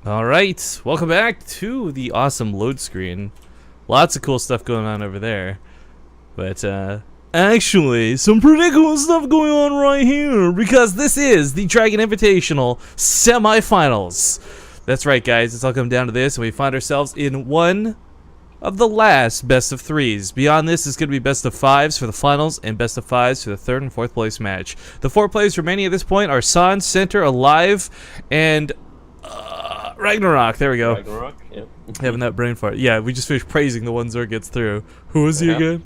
Alright, welcome back to the awesome load screen. Lots of cool stuff going on over there. But, actually, some pretty cool stuff going on right here, because this is the Dragon Invitational semifinals. That's right, guys, it's all come down to this, and we find ourselves in one of the last best of threes. Beyond this is going to be best of fives for the finals and best of fives for the third and fourth place match. The four players remaining at this point are San, Center, Alive, and Ragnarok. There we go. Ragnarok, yeah. Having that brain fart. Yeah, we just finished praising the one Zor gets through. Who is he again?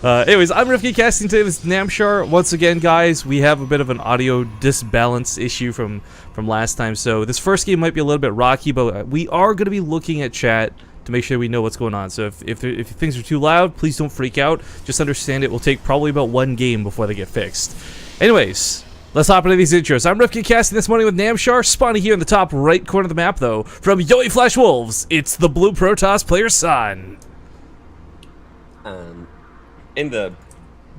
Anyways, I'm Rifki casting today with Namshar. Once again, guys, we have a bit of an audio disbalance issue from last time. So this first game might be a little bit rocky, but we are going to be looking at chat to make sure we know what's going on. So if things are too loud, please don't freak out. Just understand it will take probably about one game before they get fixed. Anyways, let's hop into these intros. I'm Rifki casting this morning with Namshar, spawning here in the top right corner of the map, though. From Yoey Flash Wolves, it's the blue Protoss player San. In the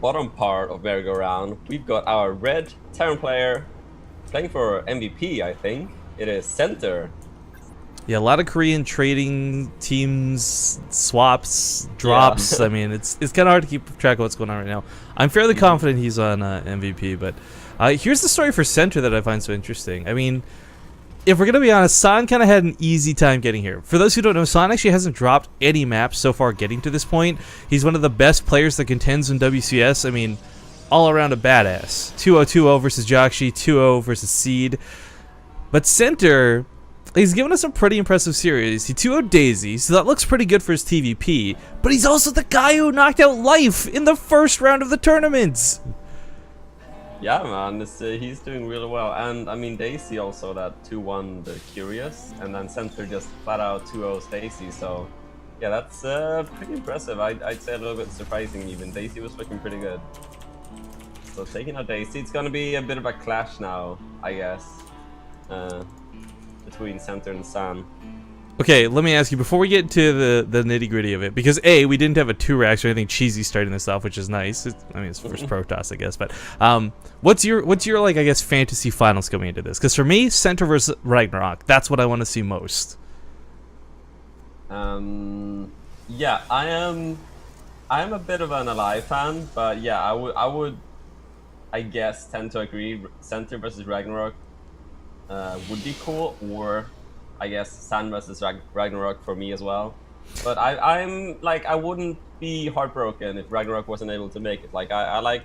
bottom part of merry-go-round, we've got our red Terran player playing for MVP, I think. It is Center. Yeah, a lot of Korean trading teams, swaps, drops. Yeah. I mean, it's kind of hard to keep track of what's going on right now. I'm fairly confident he's on MVP, but here's the story for Center that I find so interesting. I mean, if we're going to be honest, San kind of had an easy time getting here. For those who don't know, San actually hasn't dropped any maps so far getting to this point. He's one of the best players that contends in WCS. I mean, all around a badass. 2-0-2-0 versus Jakshi, 2-0 versus Seed. But Center, he's given us a pretty impressive series. He 2-0'd Daisy, so that looks pretty good for his TVP. But he's also the guy who knocked out Life in the first round of the tournament. Yeah, man, he's doing really well. And I mean, Daisy also that 2-1 the Curious, and then Center just flat out 2-0 Stacy. So yeah, that's pretty impressive. I'd say a little bit surprising even. Daisy was looking pretty good. So taking out Daisy, it's gonna be a bit of a clash now, I guess, between Center and San. Okay, let me ask you, before we get to the nitty-gritty of it, because A, we didn't have a 2-Rax or anything cheesy starting this off, which is nice. I mean, it's first Protoss, I guess, but what's your like, I guess, fantasy finals coming into this? Because for me, Center versus Ragnarok, that's what I want to see most. Yeah, I am a bit of an Alive fan, but yeah, I guess tend to agree Center versus Ragnarok would be cool, or I guess San versus Ragnarok for me as well. But I'm like, I wouldn't be heartbroken if Ragnarok wasn't able to make it. Like I like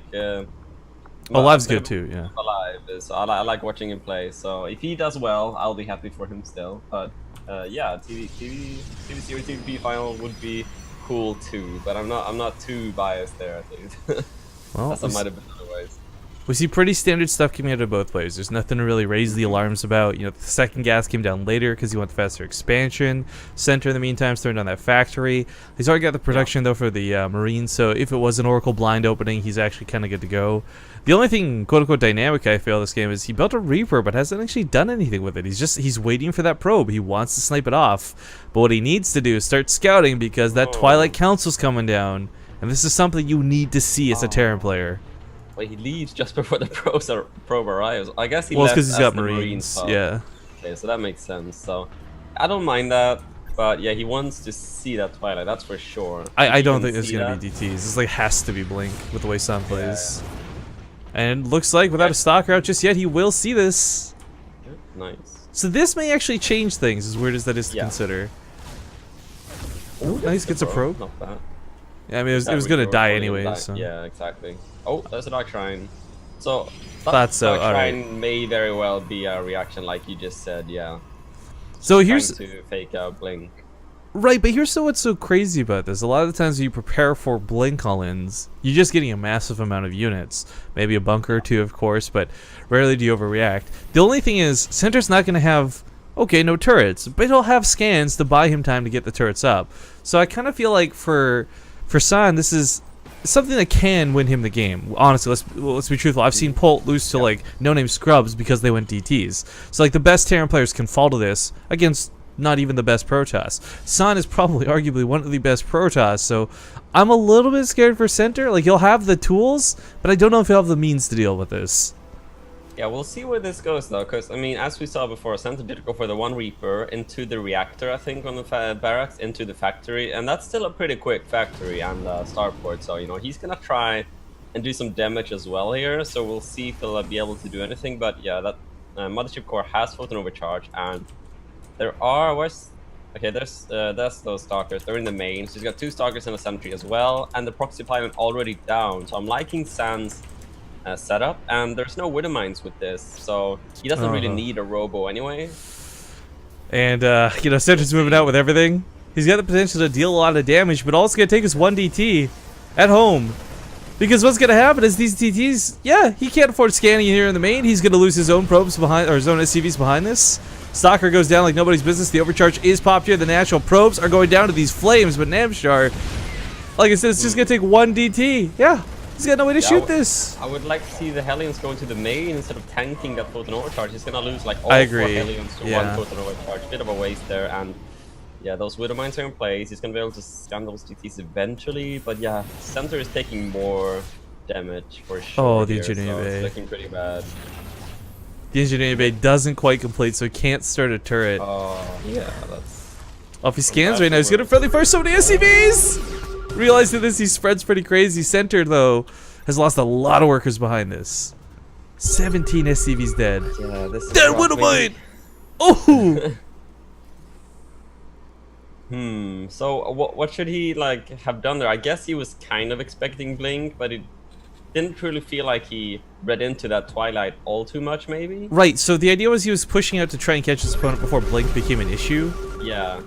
Alive's good too, yeah. Alive is, I like watching him play. So if he does well, I'll be happy for him still. But yeah, TV series TVP final would be cool too. But I'm not too biased there, at least. Well, as I might have been otherwise. we see pretty standard stuff coming out of both players. There's nothing to really raise the alarms about. You know, the second gas came down later because he went the faster expansion. Center, in the meantime, is throwing down that factory. He's already got the production, though, for the Marines, so if it was an Oracle blind opening, he's actually kind of good to go. The only thing, quote-unquote, dynamic I feel this game is he built a Reaper, but hasn't actually done anything with it. He's waiting for that probe. He wants to snipe it off. But what he needs to do is start scouting because that Twilight Council's coming down, and this is something you need to see as a Terran player. Well, he leaves just before the probe arrives. I guess he Well, it's left because he's got the Marines, Marine yeah. Okay, so that makes sense. So I don't mind that, but yeah, he wants to see that Twilight, that's for sure. I don't think there's going to be DTs. This like has to be Blink with the way San plays. Yeah. And it looks like without a stalker out just yet, he will see this. Yeah, nice. So this may actually change things, as weird as that is to consider. Oh, nice, gets a probe. Not bad. Yeah, I mean, it was going to die anyway. So. Yeah, exactly. Oh, there's a Dark Shrine. So, Thought so, Dark Shrine may very well be a reaction, like you just said, yeah. So here's... Trying to fake out Blink. Right, but here's what's so crazy about this. A lot of the times when you prepare for Blink call-ins, you're just getting a massive amount of units. Maybe a bunker or two, of course, but rarely do you overreact. The only thing is, Center's not going to have... Okay, no turrets, but he'll have scans to buy him time to get the turrets up. So I kind of feel like for San, this is something that can win him the game. Honestly, let's be truthful. I've seen Polt lose to like no-name scrubs because they went DTs. So like the best Terran players can fall to this against not even the best Protoss. San is probably arguably one of the best Protoss, so I'm a little bit scared for Center. Like, he'll have the tools, but I don't know if he'll have the means to deal with this. Yeah, we'll see where this goes though, because I mean, as we saw before, Center did go for the one Reaper into the reactor, I think, on the barracks, into the factory, and that's still a pretty quick factory and starport. So you know he's gonna try and do some damage as well here. So we'll see if he'll be able to do anything. But yeah, that mothership core has photon overcharge, and there are okay, that's those stalkers. They're in the main. So he's got 2 stalkers and a sentry as well, and the proxy pylon already down. So I'm liking Sans setup, and there's no widow mines with this, so he doesn't really need a robo anyway. And you know, Center's moving out with everything. He's got the potential to deal a lot of damage, but all it's gonna take is 1 DT at home. Because what's gonna happen is these DTs, yeah, he can't afford scanning here in the main. He's gonna lose his own probes behind, or his own SCVs behind this. Stalker goes down like nobody's business. The overcharge is popped here. The natural probes are going down to these flames, but Namshar, like I said, it's just gonna take 1 DT. Yeah. He's got no way to shoot this. I would like to see the Hellions go into the main instead of tanking that photon overcharge. He's gonna lose like all 4 Hellions to 1 photon overcharge. Bit of a waste there, and yeah, those widow mines are in place. He's gonna be able to scan those GTs eventually, but yeah, Center is taking more damage for sure. Oh, the here, engineer bay. It's looking pretty bad. The engineering bay doesn't quite complete, so he can't start a turret. Oh, yeah, that's... Oh, if he scans right now, he's gonna friendly first so many SCVs! Realizing this, he spreads pretty crazy. Center, though, has lost a lot of workers behind this. 17 SCVs dead. Yeah, this is dead widow mine! Oh! So what should he like have done there? I guess he was kind of expecting Blink, but it didn't really feel like he read into that Twilight all too much, maybe? Right, so the idea was he was pushing out to try and catch his opponent before Blink became an issue. Yeah.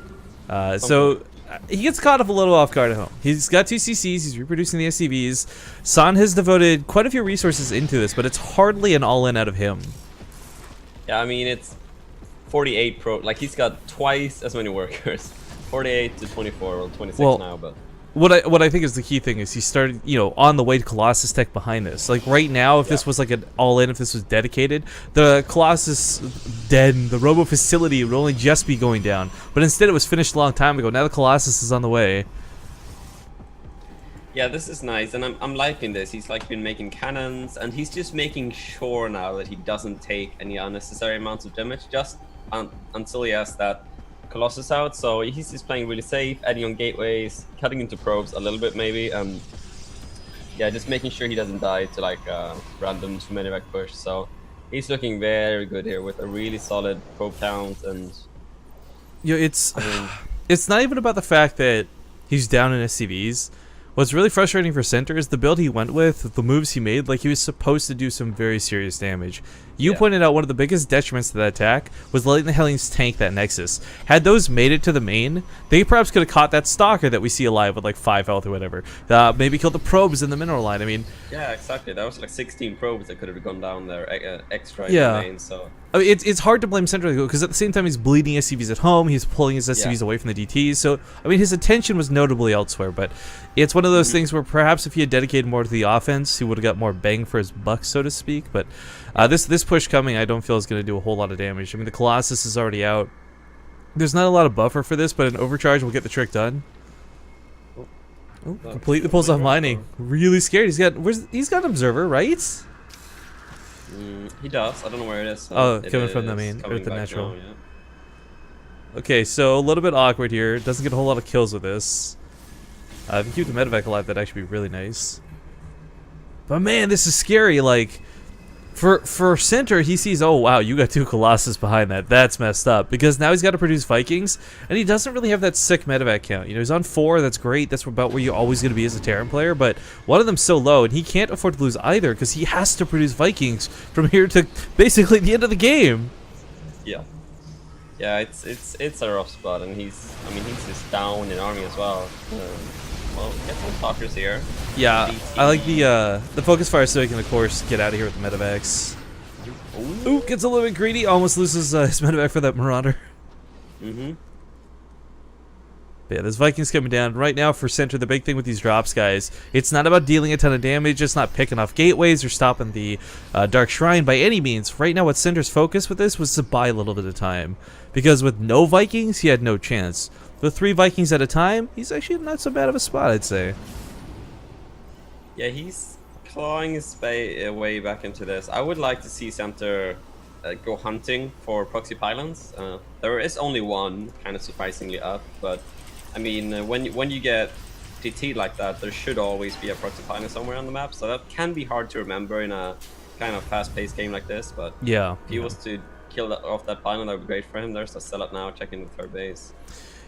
So he gets caught up a little off guard at home. He's got 2 CCs, he's reproducing the SCVs. San has devoted quite a few resources into this, but it's hardly an all-in out of him. Yeah, I mean, it's 48 pro, like he's got twice as many workers. 48 to 24, well 26 now, but... What I think is the key thing is he started, you know, on the way to Colossus Tech behind this. Like right now, if this was like an all-in, if this was dedicated, the Colossus den, the Robo facility would only just be going down. But instead, it was finished a long time ago. Now the Colossus is on the way. Yeah, this is nice, and I'm liking this. He's like been making cannons, and he's just making sure now that he doesn't take any unnecessary amounts of damage, just until he has that Colossus out. So he's just playing really safe, adding on gateways, cutting into probes a little bit maybe, and yeah, just making sure he doesn't die to like random medevac push. So he's looking very good here with a really solid probe count, and it's not even about the fact that he's down in SCVs. What's really frustrating for Center is the build he went with, the moves he made, like he was supposed to do some very serious damage. You pointed out one of the biggest detriments to that attack was letting the Hellions tank that Nexus. Had those made it to the main, they perhaps could have caught that Stalker that we see alive with like 5 health or whatever. Maybe killed the probes in the mineral line. I mean... Yeah, exactly. That was like 16 probes that could have gone down there extra in the main, so... I mean, it's hard to blame Center because at the same time he's bleeding SCVs at home, he's pulling his SCVs away from the DTs, so I mean his attention was notably elsewhere, but it's one of those things where perhaps if he had dedicated more to the offense, he would have got more bang for his buck, so to speak, but this push coming I don't feel is going to do a whole lot of damage. I mean the Colossus is already out. There's not a lot of buffer for this, but an overcharge will get the trick done. Oh, completely pulls off mining. Really scared. He's got an observer, right? He does. I don't know where it is. Oh, coming from the main, or the natural. Now, yeah. Okay, so a little bit awkward here. Doesn't get a whole lot of kills with this. If you keep the medevac alive, that'd actually be really nice. But man, this is scary. Like, for Center, he sees, oh wow, you got 2 Colossus behind that. That's messed up. Because now he's got to produce Vikings, and he doesn't really have that sick medevac count. You know, he's on 4, that's great. That's about where you're always going to be as a Terran player, but one of them's so low, and he can't afford to lose either, because he has to produce Vikings from here to basically the end of the game. Yeah. Yeah, it's a rough spot, and he's just down in army as well. Well, get some stalkers here. Yeah, I like the focus fire so he can, of course, get out of here with the medevacs. Ooh, gets a little bit greedy. Almost loses his medevac for that Marauder. But yeah, there's Vikings coming down. Right now for Center, the big thing with these drops, guys, it's not about dealing a ton of damage. It's not picking off gateways or stopping the Dark Shrine by any means. Right now what Center's focus with this was to buy a little bit of time. Because with no Vikings, he had no chance. With 3 Vikings at a time, he's actually not so bad of a spot, I'd say. Yeah, he's clawing his way back into this. I would like to see Center go hunting for proxy pylons. There is only one, kind of surprisingly up, but I mean, when you get PT like that, there should always be a proxy pylon somewhere on the map. So that can be hard to remember in a kind of fast-paced game like this. But Yeah. if he was to kill off that pylon, that would be great for him. There's a sell up now, checking the third base.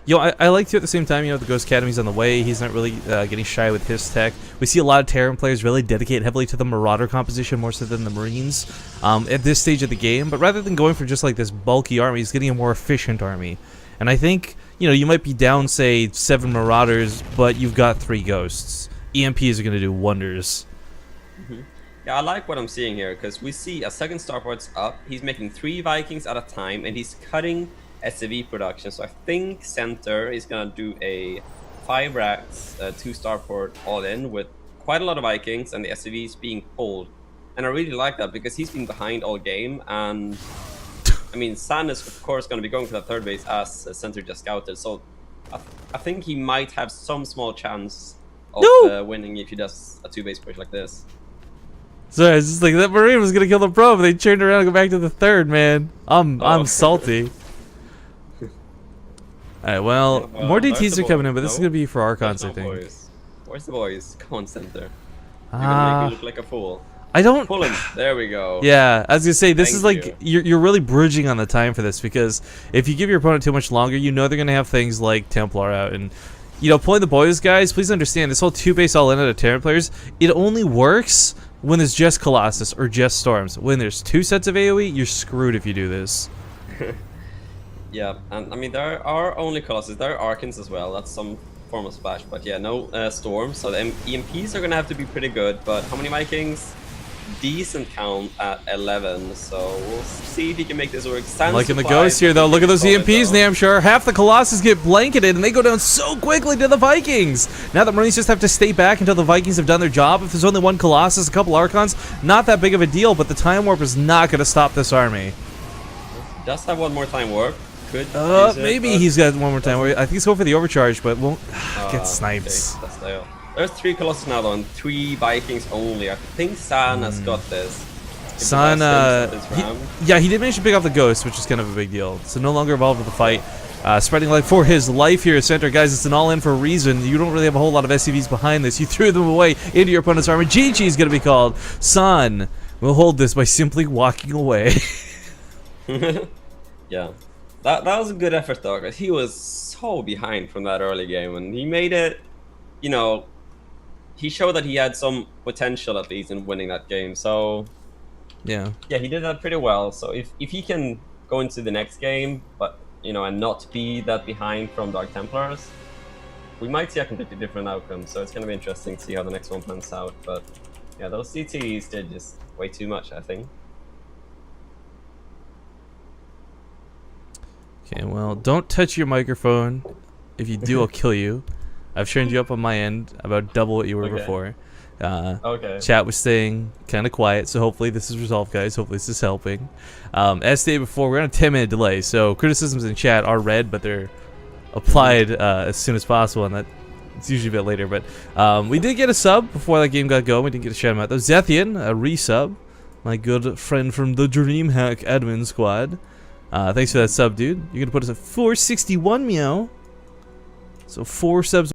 Yo, I like to at the same time, the Ghost Academy's on the way. He's not really getting shy with his tech. We see a lot of Terran players really dedicate heavily to the Marauder composition more so than the Marines at this stage of the game. But rather than going for just like this bulky army, he's getting a more efficient army. And I think, you might be down, say, 7 Marauders, but you've got 3 Ghosts. EMPs are going to do wonders. Yeah, I like what I'm seeing here, because we see a second starport's up. He's making 3 Vikings at a time, and he's cutting SCV production. So I think Center is gonna do a 5 racks, 2 starport all in with quite a lot of Vikings and the SCVs being pulled. And I really like that because he's been behind all game. And I mean, San is of course gonna be going for that third base as Center just scouted. So I think he might have some small chance of winning if he does a 2 base push like this. So it's just like that Marine was gonna kill the pro, but they turned around and go back to the third, man. I'm salty. Alright, well, more DTs are coming in, but this is going to be for Archons, I think. Boys. Where's the boys? Come on, Center. You're going to make me look like a fool. I don't... Pull him. There we go. Yeah, I was going to say, this is Thank like... You're really bridging on the time for this, because if you give your opponent too much longer, they're going to have things like Templar out, and... pulling the boys, guys, please understand, this whole 2-base all-in out of Terran players, it only works when there's just Colossus or just Storms. When there's 2 sets of AoE, you're screwed if you do this. Yeah, and I mean, there are only Colossus, there are Archons as well, that's some form of splash, but yeah, no Storms, so the EMPs are gonna have to be pretty good, but how many Vikings? Decent count at 11, so we'll see if he can make this work. Liking the ghost here, though. Look at those EMPs, Namshar. Half the Colossus get blanketed, and they go down so quickly to the Vikings. Now the Marines just have to stay back until the Vikings have done their job. If there's only 1 Colossus, a couple Archons, not that big of a deal, but the Time Warp is not going to stop this army. Does have 1 more Time Warp. Could maybe he's got 1 more Time Warp. I think he's going for the overcharge, but won't get snipes. Okay, that's there's 3 Colossus now, though, and 3 Vikings only. I think San has got this. San, he did manage to pick off the ghost, which is kind of a big deal. So no longer involved with the fight. Spreading light for his life here, Center. Guys, it's an all-in for a reason. You don't really have a whole lot of SCVs behind this. You threw them away into your opponent's armor. GG is going to be called. San will hold this by simply walking away. Yeah. That was a good effort, though, because he was so behind from that early game, and he made it, he showed that he had some potential, at least, in winning that game, so... Yeah, he did that pretty well, so if he can go into the next game, but, and not be that behind from Dark Templars, we might see a completely different outcome, so it's going to be interesting to see how the next one plans out, but, yeah, those CTs did just way too much, I think. Okay, well, don't touch your microphone. If you do, I'll kill you. I've turned you up on my end about double what you were before. Okay. Chat was staying kind of quiet, so hopefully this is resolved, guys. Hopefully this is helping. As stated before, we're on a 10-minute delay, so criticisms in chat are read, but they're applied as soon as possible, and it's usually a bit later. But we did get a sub before that game got going. We didn't get to shout him out, though. Zethian, a resub. My good friend from the DreamHack admin squad. Thanks for that sub, dude. You're going to put us at 461, meow. So 4 subs.